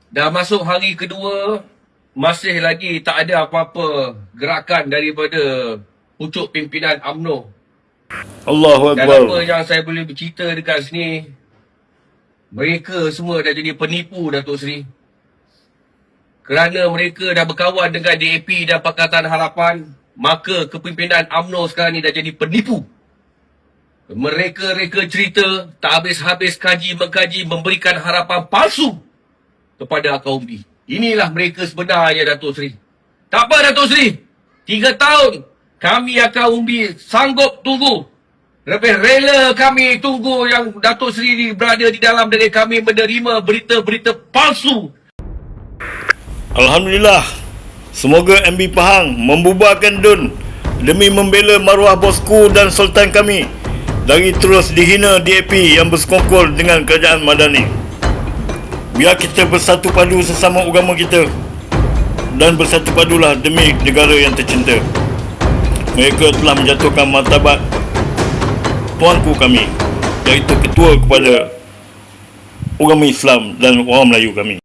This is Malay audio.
Dah masuk hari kedua, masih lagi tak ada apa-apa gerakan daripada pucuk pimpinan UMNO. Allahu Dan Akbar. apa yang saya boleh bercerita dekat sini, mereka semua dah jadi penipu, Datuk Seri. Kerana mereka dah berkawan dengan DAP dan Pakatan Harapan, maka kepimpinan UMNO sekarang ni dah jadi penipu. Mereka cerita tak habis-habis mengkaji, memberikan harapan palsu kepada Akar Umbi. Inilah mereka sebenarnya, Datuk Seri. Tak apa, Datuk Seri. 3 tahun kami Akar Umbi sanggup tunggu. Lebih rela kami tunggu yang Datuk Seri ni berada di dalam dari kami menerima berita-berita palsu. Alhamdulillah. Semoga MB Pahang membubarkan DUN demi membela maruah bosku dan sultan kami dari terus dihina DAP yang bersekongkol dengan kerajaan Madani. Biar kita bersatu padu sesama agama kita dan bersatu padulah demi negara yang tercinta. Mereka telah menjatuhkan martabat tuanku kami, iaitu ketua kepada agama Islam dan orang Melayu kami.